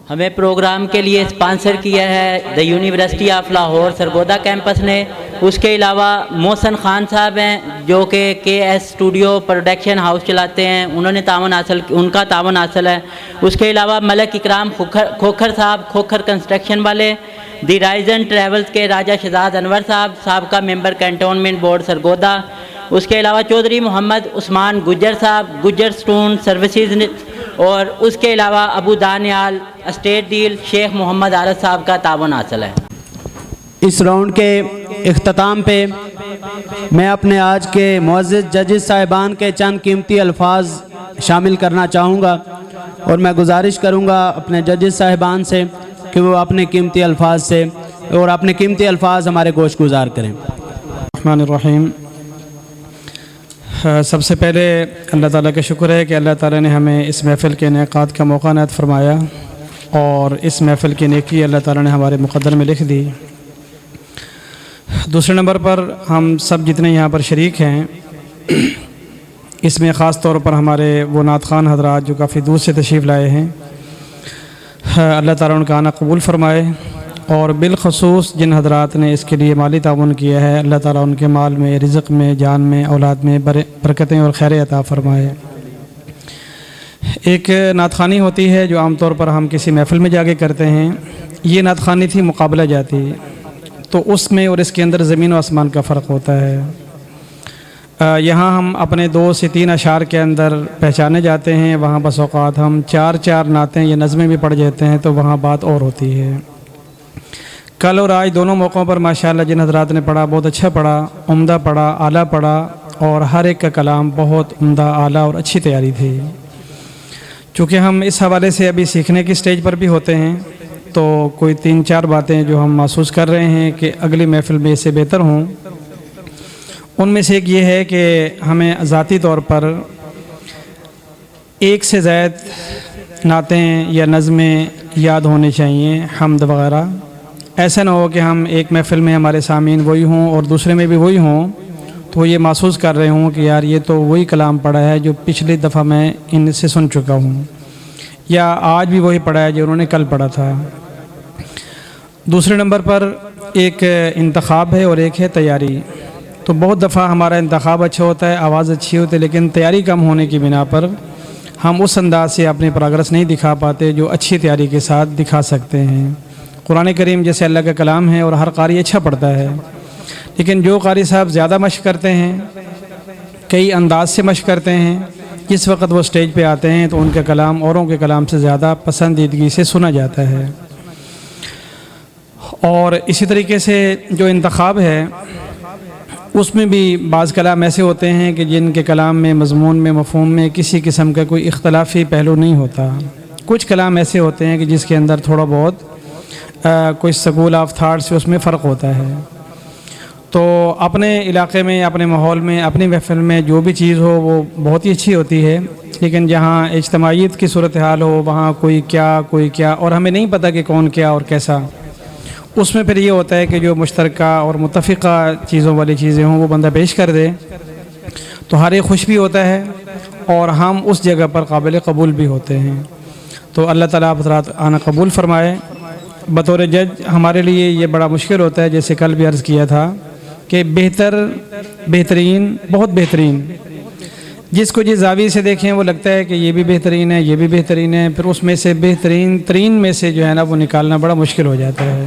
ہمیں پروگرام کے لیے اسپانسر کیا ہے the university of Lahore Sargodha campus نے. اس کے علاوہ محسن خان صاحب ہیں جو کہ کے ایس اسٹوڈیو پروڈکشن ہاؤس چلاتے ہیں, انہوں نے ان کا تعاون حاصل ہے. اس کے علاوہ ملک اکرام کھوکھر صاحب, کھوکھر کنسٹرکشن والے. دی رائزن ٹریولز کے راجہ شہزاد انور صاحب کا ممبر کینٹونمنٹ بورڈ سرگودا. اس کے علاوہ چودھری محمد عثمان گجر صاحب, گجر اسٹون سروسز. اور اس کے علاوہ ابو دانیال اسٹیٹ ڈیل شیخ محمد عارض صاحب کا تعاون حاصل ہے. اس راؤنڈ کے اختتام پہ میں اپنے آج کے معزز ججز صاحبان کے چند قیمتی الفاظ شامل کرنا چاہوں گا, اور میں گزارش کروں گا اپنے ججز صاحبان سے کہ وہ اپنے قیمتی الفاظ ہمارے گوش گزار کریں. الرحمن الرحیم. سب سے پہلے اللہ تعالیٰ کا شکر ہے کہ اللہ تعالیٰ نے ہمیں اس محفل کے انعقاد کا موقع عنایت فرمایا, اور اس محفل کی نیکی اللہ تعالیٰ نے ہمارے مقدر میں لکھ دی. دوسرے نمبر پر ہم سب جتنے یہاں پر شریک ہیں, اس میں خاص طور پر ہمارے وہ نعت خوان حضرات جو کافی دور سے تشریف لائے ہیں, اللہ تعالیٰ ان کا آنا قبول فرمائے. اور بالخصوص جن حضرات نے اس کے لیے مالی تعاون کیا ہے, اللہ تعالیٰ ان کے مال میں, رزق میں, جان میں, اولاد میں برکتیں اور خیر عطا فرمائے. ایک نعت خوانی ہوتی ہے جو عام طور پر ہم کسی محفل میں جا کے کرتے ہیں. یہ نعت خوانی تھی مقابلہ جاتی, تو اس میں اور اس کے اندر زمین و آسمان کا فرق ہوتا ہے. یہاں ہم اپنے 2 سے 3 اشعار کے اندر پہچانے جاتے ہیں, وہاں بس اوقات ہم 4 نعتیں یا نظمیں بھی پڑھ جاتے ہیں, تو وہاں بات اور ہوتی ہے. کل اور آج دونوں موقعوں پر ماشاءاللہ جن حضرات نے پڑھا بہت اچھا پڑھا, عمدہ پڑھا, اعلیٰ پڑھا, اور ہر ایک کا کلام بہت عمدہ, اعلیٰ اور اچھی تیاری تھی. چونکہ ہم اس حوالے سے ابھی سیکھنے کی سٹیج پر بھی ہوتے ہیں, تو کوئی 3-4 باتیں جو ہم محسوس کر رہے ہیں کہ اگلی محفل میں اس سے بہتر ہوں. ان میں سے ایک یہ ہے کہ ہمیں ذاتی طور پر 1 سے زائد نعتیں یا نظمیں یاد ہونی چاہیے, حمد وغیرہ. ایسا نہ ہو کہ ہم ایک محفل میں ہمارے سامعین وہی ہوں اور دوسرے میں بھی وہی ہوں, تو وہ یہ محسوس کر رہے ہوں کہ یار یہ تو وہی کلام پڑھا ہے جو پچھلی دفعہ میں ان سے سن چکا ہوں, یا آج بھی وہی پڑھا ہے جو انہوں نے کل پڑھا تھا. دوسرے نمبر پر ایک انتخاب ہے اور ایک ہے تیاری. تو بہت دفعہ ہمارا انتخاب اچھا ہوتا ہے, آواز اچھی ہوتی ہے, لیکن تیاری کم ہونے کی بنا پر ہم اس انداز سے اپنی پروگرس نہیں دکھا پاتے جو اچھی تیاری کے ساتھ دکھا سکتے ہیں. قرآن کریم جیسے اللہ کا کلام ہے اور ہر قاری اچھا پڑھتا ہے, لیکن جو قاری صاحب زیادہ مشق کرتے ہیں, کئی انداز سے مشق کرتے ہیں, جس وقت وہ سٹیج پہ آتے ہیں تو ان کا کلام اوروں کے کلام سے زیادہ پسندیدگی سے سنا جاتا ہے. اور اسی طریقے سے جو انتخاب ہے اس میں بھی بعض کلام ایسے ہوتے ہیں کہ جن کے کلام میں, مضمون میں, مفہوم میں کسی قسم کا کوئی اختلافی پہلو نہیں ہوتا. کچھ کلام ایسے ہوتے ہیں کہ جس کے اندر تھوڑا بہت کوئی سکول آف تھاٹ سے اس میں فرق ہوتا ہے. تو اپنے علاقے میں, اپنے ماحول میں, اپنی محفل میں جو بھی چیز ہو وہ بہت ہی اچھی ہوتی ہے, لیکن جہاں اجتماعیت کی صورتحال ہو وہاں کوئی کیا اور ہمیں نہیں پتہ کہ کون کیا اور کیسا, اس میں پھر یہ ہوتا ہے کہ جو مشترکہ اور متفقہ چیزوں والی چیزیں ہوں وہ بندہ پیش کر دے, تو ہر ایک خوش بھی ہوتا ہے اور ہم اس جگہ پر قابل قبول بھی ہوتے ہیں. تو اللہ تعالیٰ آپ حضرات آنا قبول فرمائے. بطور جج ہمارے لیے یہ بڑا مشکل ہوتا ہے, جیسے کل بھی عرض کیا تھا کہ بہترین بہت بہترین, جس کو جس زاویے سے دیکھیں وہ لگتا ہے کہ یہ بھی بہترین ہے, یہ بھی بہترین ہے, پھر اس میں سے بہترین ترین میں سے جو ہے نا وہ نکالنا بڑا مشکل ہو جاتا ہے.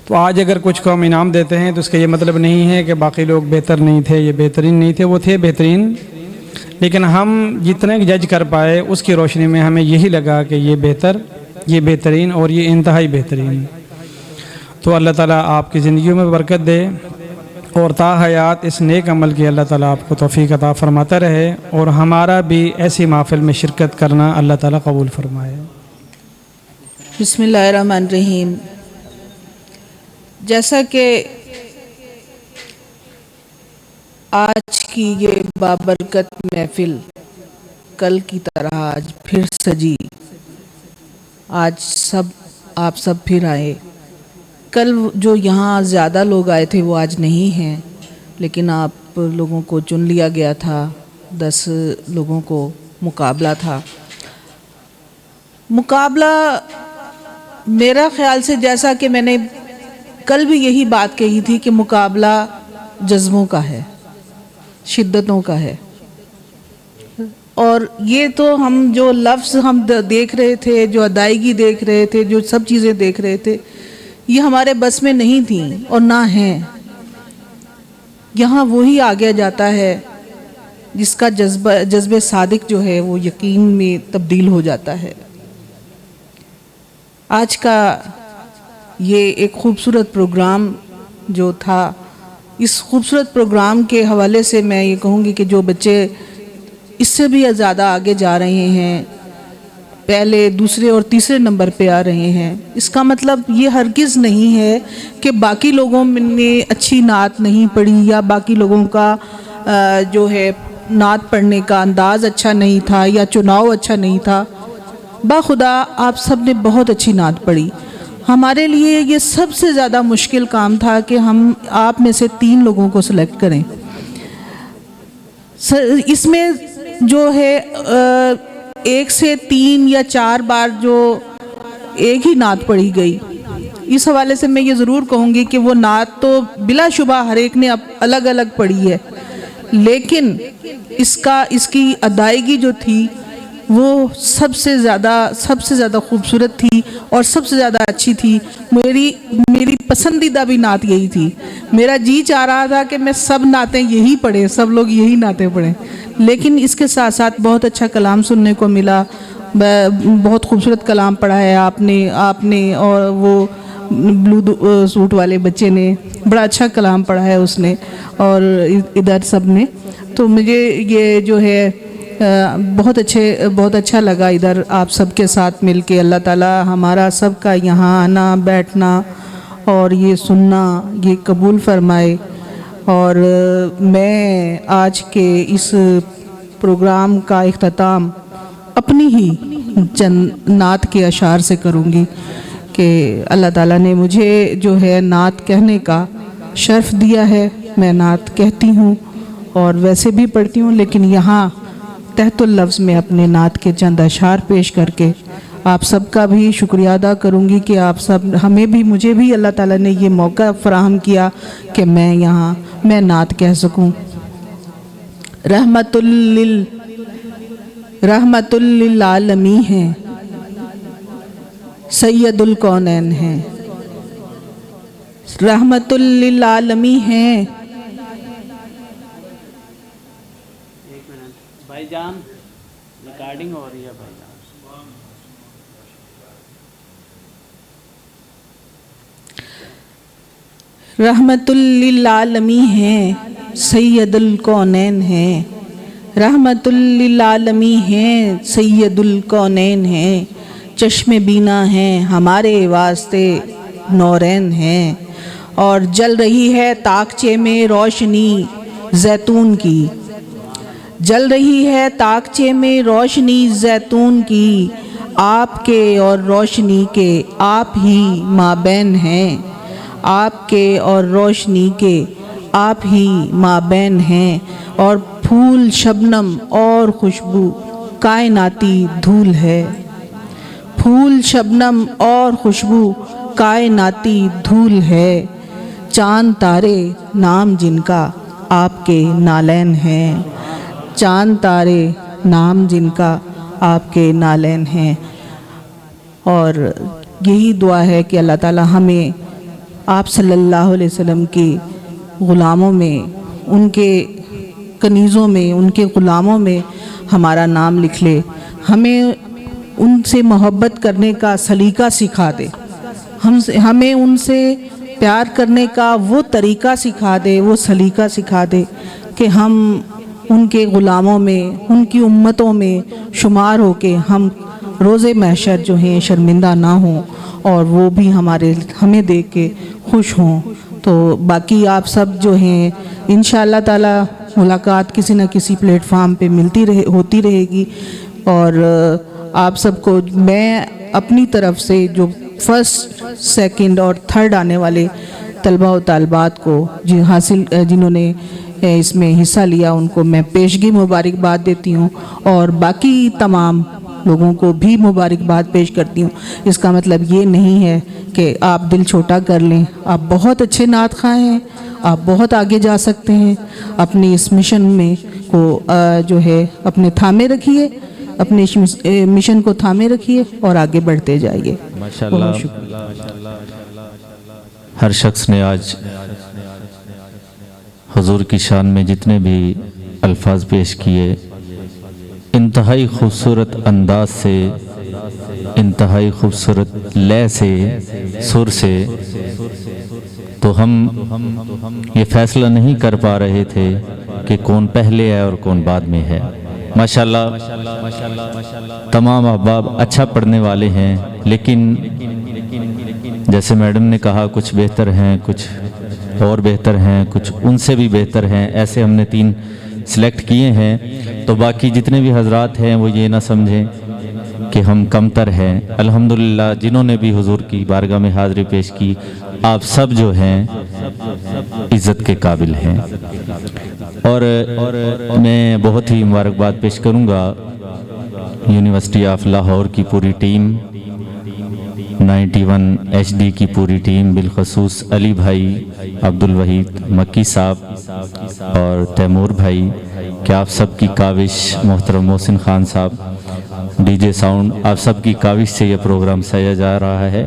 تو آج اگر کچھ کو ہم انعام دیتے ہیں تو اس کا یہ مطلب نہیں ہے کہ باقی لوگ بہتر نہیں تھے, یہ بہترین نہیں تھے, وہ تھے بہترین, لیکن ہم جتنے جج کر پائے اس کی روشنی میں ہمیں یہی لگا کہ یہ بہتر, یہ بہترین اور یہ انتہائی بہترین. تو اللہ تعالیٰ آپ کی زندگیوں میں برکت دے اور تا حیات اس نیک عمل کی اللہ تعالیٰ آپ کو توفیق عطا فرماتا رہے, اور ہمارا بھی ایسی محفل میں شرکت کرنا اللہ تعالیٰ قبول فرمائے. بسم اللہ الرحمن الرحیم. جیسا کہ آج کی یہ بابرکت محفل کل کی طرح آج پھر سجی, آج آپ سب پھر آئے. کل جو یہاں زیادہ لوگ آئے تھے وہ آج نہیں ہیں, لیکن آپ لوگوں کو چن لیا گیا تھا, 10 لوگوں کو مقابلہ تھا. मुकाबला मेरा ख्याल से, जैसा कि मैंने कल भी यही बात कही थी, कि मुकाबला जज्बों का है, शिद्दतों का है। और ये तो हम जो लफ्ज़ हम देख रहे थे, जो अदायगी देख रहे थे, जो सब चीज़ें देख रहे थे, ये हमारे बस में नहीं थी और ना हैं। यहाँ वही आगे जाता है जिसका जज्बे सादिक जो है वो यकीन में तब्दील हो जाता है। आज का ये एक ख़ूबसूरत प्रोग्राम जो था, इस खूबसूरत प्रोग्राम के हवाले से मैं ये कहूँगी कि जो बच्चे इससे भी ज़्यादा आगे जा रहे हैं, पहले, दूसरे और तीसरे नंबर पे आ रहे हैं, इसका मतलब ये हरगिज़ नहीं है कि बाकी लोगों ने अच्छी नात नहीं पढ़ी या बाकी लोगों का जो है नात पढ़ने का अंदाज़ अच्छा नहीं था या चुनाव अच्छा नहीं था। बाखुदा आप सब ने बहुत अच्छी नात पढ़ी। हमारे लिए ये सबसे ज़्यादा मुश्किल काम था कि हम आप में से 3 लोगों को सिलेक्ट करें। इसमें जो है 1 से 3 या 4 बार जो एक ही नात पढ़ी गई, इस हवाले से मैं ये ज़रूर कहूँगी कि वो नात तो बिलाशुबा हर एक ने अलग अलग पढ़ी है, लेकिन इसकी अदायगी जो थी वो सबसे ज़्यादा खूबसूरत थी और सबसे ज़्यादा अच्छी थी। मेरी पसंदीदा भी नात यही थी। मेरा जी चाह रहा था कि मैं सब नातें यही पढ़ें, सब लोग यही नातें पढ़ें, लेकिन इसके साथ साथ बहुत अच्छा कलाम सुनने को मिला। बहुत खूबसूरत कलाम पढ़ा है आपने और वो ब्लू सूट वाले बच्चे ने बड़ा अच्छा कलाम पढ़ा है उसने, और इधर सब ने। तो मुझे ये जो है बहुत अच्छा लगा इधर आप सबके साथ मिलके। अल्लाह ताला हमारा सबका यहाँ आना बैठना और ये सुनना ये कबूल फरमाए। और मैं आज के इस प्रोग्राम का इख्तिताम अपनी ही चंद नात के अशार से करूँगी कि अल्लाह ताला ने मुझे जो है नात कहने का शर्फ दिया है। मैं नात कहती हूँ और वैसे भी पढ़ती हूँ, लेकिन यहाँ तहतुल लफ्ज़ में अपने नात के चंद अशार पेश करके आप सबका भी शुक्रिया अदा करूँगी कि आप सब मुझे भी अल्लाह ताला ने ये मौका फ़राहम किया कि मैं नात कह सकूँ। रहमतुल लिल आलमी हैं, सैयदुल कौनैन हैं। रहमतुल लिल आलमी हैं। भाईजान रिकॉर्डिंग हो रही है भाईजान। रहमतुल लिल आलमी हैं, सैयदुल कौनैन हैं। रहमतुल लिल आलमी हैं, सैयदुल कौनैन हैं। चश्मे बीना हैं, हमारे वास्ते नौरैन हैं। और जल रही है ताकचे में रोशनी जैतून की, जल रही है ताकचे में रोशनी जैतून की। आपके और रोशनी के आप ही माबैन हैं, आपके और रोशनी के आप ही माबैन हैं। और फूल शबनम और खुशबू कायनाती धूल है, फूल शबनम और खुशबू कायनाती धूल है। चांद तारे नाम जिनका आपके नालैन हैं, चांद तारे नाम जिनका आपके नालैन हैं। और यही दुआ है कि अल्लाह ताला हमें आप सल्लल्लाहु अलैहि वसल्लम के ग़ुलामों में, उनके कनीज़ों में, उनके ग़ुलामों में हमारा नाम लिख ले। हमें उनसे मोहब्बत करने का सलीका सिखा दे, हमें उनसे प्यार करने का वो तरीक़ा सिखा दे, वो सलीका सिखा दे कि हम उनके ग़ुलामों में, उनकी उम्मतों में शुमार हो के हम रोज़े महशर जो हैं शर्मिंदा ना हों और वो भी हमें देख के खुश हों। तो बाकी आप सब जो हैं इंशाअल्लाह ताला मुलाकात किसी न किसी प्लेटफार्म पे होती रहेगी। और आप सबको मैं अपनी तरफ से जो फर्स्ट, सेकंड और थर्ड आने वाले तलबा व तालिबात को जिन्होंने इसमें हिस्सा लिया, उनको मैं पेशगी मुबारकबाद देती हूँ। और बाकी तमाम लोगों को भी मुबारकबाद पेश करती हूँ। इसका मतलब ये नहीं है कि आप दिल छोटा कर लें। आप बहुत अच्छे नात ख़्वाह हैं, आप बहुत आगे जा सकते हैं। अपनी इस मिशन में को जो है अपने थामे रखिए, अपने इस मिशन को थामे रखिए और आगे बढ़ते जाइए। माशाअल्लाह, हर शख्स ने आज हुजूर की शान में जितने भी अल्फाज पेश किए, इंतहाई खूबसूरत अंदाज से, इंतहाई खूबसूरत लय से, सुर से, तो हम ये फैसला नहीं कर पा रहे थे कि कौन पहले है और कौन बाद में है। माशाअल्लाह तमाम अहबाब अच्छा पढ़ने वाले हैं, लेकिन जैसे मैडम ने कहा कुछ बेहतर हैं, कुछ और बेहतर हैं, कुछ उनसे भी बेहतर हैं। ऐसे हमने 3 सिलेक्ट किए हैं, तो बाकी जितने भी हजरात हैं वो ये ना समझें कि हम कमतर हैं। अल्हम्दुलिल्लाह जिन्होंने भी हुजूर की बारगाह में हाज़िरी पेश की, आप सब जो हैं इज़्ज़त के काबिल हैं। और मैं बहुत ही मुबारकबाद पेश करूँगा यूनिवर्सिटी ऑफ लाहौर की पूरी टीम, 91 HD की पूरी टीम, बिलखसूस अली भाई, अब्दुल वहीद मक्की साहब और तैमूर भाई, कि आप सबकी काविश, मोहतरम मोहसिन खान साहब, DJ साउंड, आप सबकी काविश से ये प्रोग्राम सजा जा रहा है।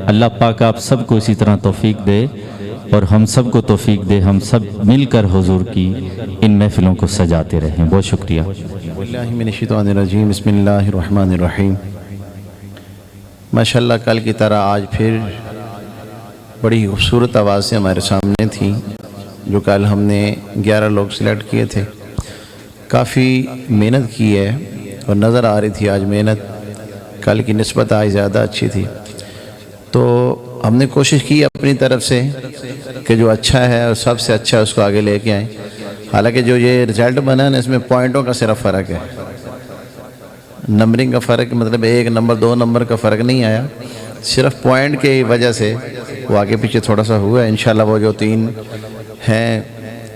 अल्लाह पाक आप सबको इसी तरह तौफीक दे और हम सबको तौफीक दे, हम सब मिलकर हुजूर की इन महफिलों को सजाते रहें। बहुत शुक्रिया। बिस्मिल्लाहिर्रहमानिर्रहीम। माशाअल्लाह कल की तरह आज फिर बड़ी खूबसूरत आवाज़ें हमारे सामने थी, जो कल हमने 11 लोग सिलेक्ट किए थे। काफ़ी मेहनत की है और नज़र आ रही थी आज मेहनत कल की निस्बत आज ज़्यादा अच्छी थी। तो हमने कोशिश की अपनी तरफ से कि जो अच्छा है और सबसे अच्छा है उसको आगे लेके आएँ। हालांकि जो ये रिज़ल्ट बना है ना, इसमें पॉइंटों का सिर्फ फ़र्क है, नंबरिंग का फ़र्क, मतलब 1 नंबर 2 नंबर का फ़र्क नहीं आया, सिर्फ पॉइंट की वजह से वो आगे पीछे थोड़ा सा हुआ है। इंशाल्लाह वो जो 3 हैं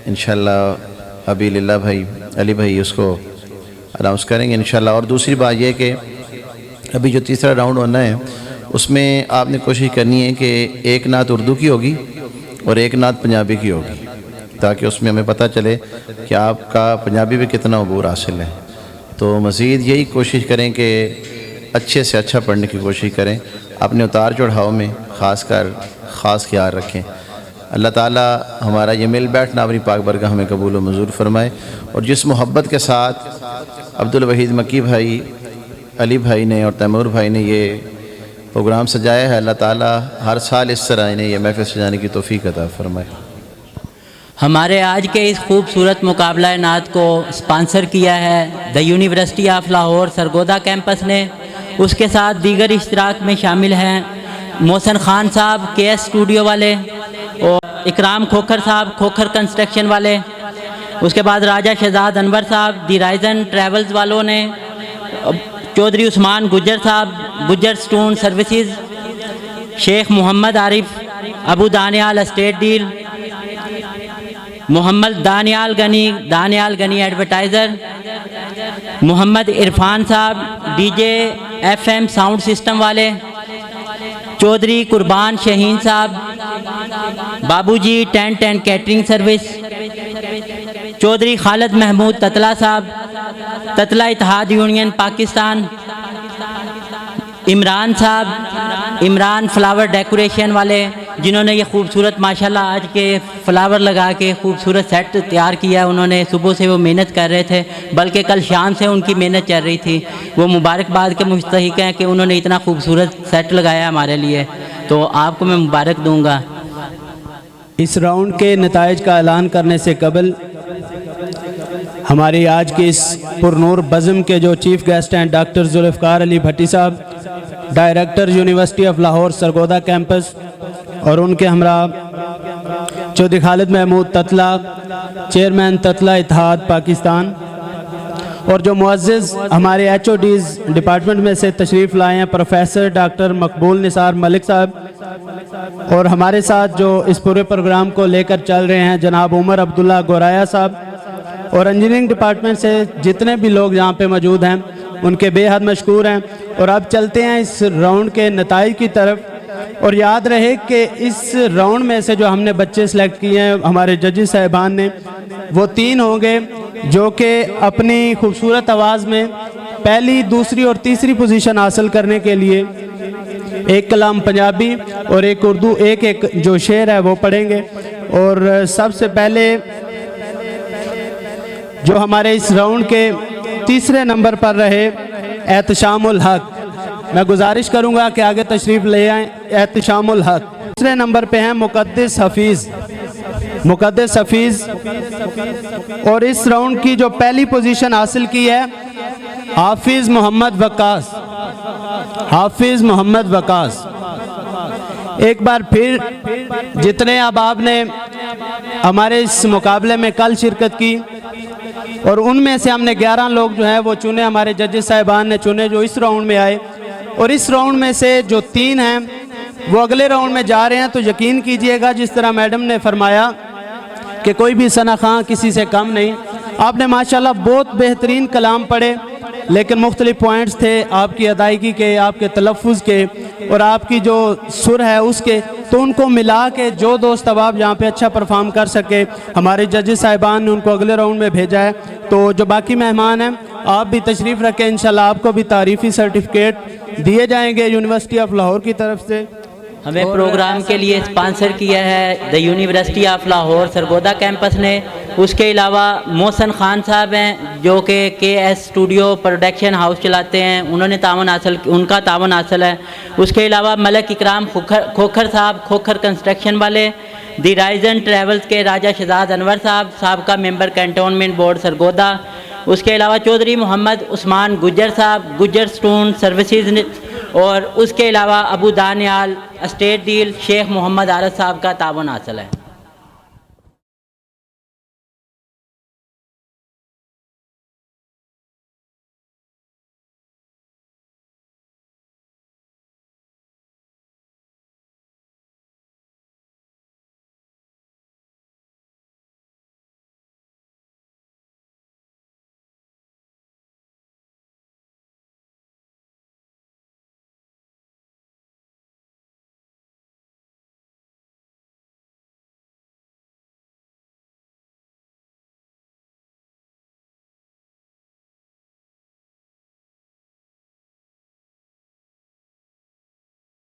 इंशाल्लाह अभी लिल्ला भाई, अली भाई उसको अनाउंस करेंगे इंशाल्लाह। और दूसरी बात ये कि अभी जो तीसरा राउंड होना है उसमें आपने कोशिश करनी है कि एक नात उर्दू की होगी और एक नात पंजाबी की होगी, ताकि उसमें हमें पता चले कि आपका पंजाबी में कितना अबूर हासिल है। तो मज़ीद यही कोशिश करें कि अच्छे से अच्छा पढ़ने की कोशिश करें, अपने उतार चढ़ाव में ख़ास ख्याल रखें। अल्लाह ताला हमारा ये मिल बैठना अपनी पाक बरगाह हमें कबूल व मंजूर फरमाए। और जिस मोहब्बत के साथ अब्दुल वहीद मक्की भाई, अली भाई ने और तैमूर भाई ने ये प्रोग्राम सजाया है, अल्लाह ताला हर साल इस तरह इन्हें यह महफिल सजाने की तौफीक अता फरमाए। हमारे आज के इस खूबसूरत मुकाबला नात को स्पॉन्सर किया है the university of Lahore Sargodha campus ने। उसके साथ दीगर इश्तराक में शामिल हैं मोहसिन खान साहब KS स्टूडियो वाले, और इकराम खोखर साहब खोखर कंस्ट्रक्शन वाले। उसके बाद राजा शहजाद अनवर साहब दी राइजन ट्रैवल्स वालों ने, Chaudhary Usman Gujjar sahab Gujjar stone services, Sheikh Mohammad Arif Abu Daniyal estate deal, Mohammad Daniyal Ghani advertiser, Mohammad Irfan sahab DJ FM sound system वाले, चौधरी कुर्बान Shaheen sahab Babuji tent and catering service, Chaudhry Khalid Mahmood Tatla sahab Tatla Ittehad union Pakistan, Imran sahab Imran flower decoration वाले, जिन्होंने ये खूबसूरत माशाल्लाह आज के फ्लावर लगा के खूबसूरत सेट तैयार किया। उन्होंने सुबह से वो मेहनत कर रहे थे, बल्कि कल शाम से उनकी मेहनत चल रही थी। वो मुबारकबाद के मुस्तहिक हैं कि उन्होंने इतना खूबसूरत सेट लगाया हमारे लिए, तो आपको मैं मुबारक दूंगा। इस राउंड के नताइज का ऐलान करने से कबल हमारी आज के इस पुरनूर बज़म के जो चीफ़ गेस्ट हैं डॉक्टर जुल्फ़कार अली भट्टी साहब, director university of Lahore Sargodha campus, और उनके हमरा चौधरी खालिद महमूद ततला, चेयरमैन ततला इत्तेहाद पाकिस्तान, और जो मुअज़्ज़िज़ हमारे HODs डिपार्टमेंट में से तशरीफ़ लाए हैं प्रोफेसर डॉक्टर मकबूल निसार मलिक साहब, और हमारे साथ जो इस पूरे प्रोग्राम को लेकर चल रहे हैं जनाब उमर अब्दुल्ला गोराया साहब, और इंजीनियरिंग डिपार्टमेंट से जितने भी लोग यहाँ पे मौजूद हैं ان کے بے حد مشکور ہیں. اور اب چلتے ہیں اس راؤنڈ کے نتائج کی طرف. اور یاد رہے کہ اس راؤنڈ میں سے جو ہم نے بچے سلیکٹ کیے ہیں ہمارے ججز صاحبان نے، وہ 3 ہوں گے جو کہ اپنی خوبصورت آواز میں پہلی، دوسری اور تیسری پوزیشن حاصل کرنے کے لیے ایک کلام پنجابی اور ایک اردو، ایک جو شعر ہے وہ پڑھیں گے. اور سب سے پہلے جو ہمارے اس راؤنڈ کے تیسرے نمبر پر رہے احتشام الحق، میں گزارش کروں گا کہ آگے تشریف لے آئیں. احتشام الحق دوسرے نمبر پہ ہیں مقدس حفیظ. مقدس حفیظ. اور اس راؤنڈ کی جو پہلی پوزیشن حاصل کی ہے حافظ محمد وقاص. حافظ محمد وقاص. ایک بار پھر جتنے احباب نے ہمارے اس مقابلے میں کل شرکت کی اور ان میں سے ہم نے 11 لوگ جو ہیں وہ چنے، ہمارے ججز صاحبان نے چنے جو اس راؤنڈ میں آئے. اور اس راؤنڈ میں سے جو 3 ہیں وہ اگلے راؤنڈ میں جا رہے ہیں. تو یقین کیجئے گا جس طرح میڈم نے فرمایا کہ کوئی بھی ثنا خاں کسی سے کم نہیں. آپ نے ماشاءاللہ بہت بہترین کلام پڑھے، لیکن مختلف پوائنٹس تھے آپ کی ادائیگی کے، آپ کے تلفظ کے اور آپ کی جو سر ہے اس کے. تو ان کو ملا کے جو دوست احباب یہاں پہ اچھا پرفارم کر سکے ہمارے ججز صاحبان نے ان کو اگلے راؤنڈ میں بھیجا ہے. تو جو باقی مہمان ہیں آپ بھی تشریف رکھیں، انشاءاللہ آپ کو بھی تعریفی سرٹیفکیٹ دیے جائیں گے یونیورسٹی آف لاہور کی طرف سے. ہمیں پروگرام کے لیے اسپانسر کیا ہے the university of Lahore Sargodha campus نے. اس کے علاوہ محسن خان صاحب ہیں جو کہ کے ایس اسٹوڈیو پروڈکشن ہاؤس چلاتے ہیں، انہوں نے ان کا تعاون حاصل ہے. اس کے علاوہ ملک اکرام کھوکھر صاحب، کھوکھر کنسٹرکشن والے. دی رائزن ٹریولز کے راجہ شہزاد انور صاحب، سابقہ ممبر کینٹونمنٹ بورڈ سرگودا. اس کے علاوہ چودھری محمد عثمان گجر صاحب، گجر سٹون سروسز. اور اس کے علاوہ ابو دانیال اسٹیٹ ڈیل شیخ محمد عارض صاحب کا تعاون حاصل ہے.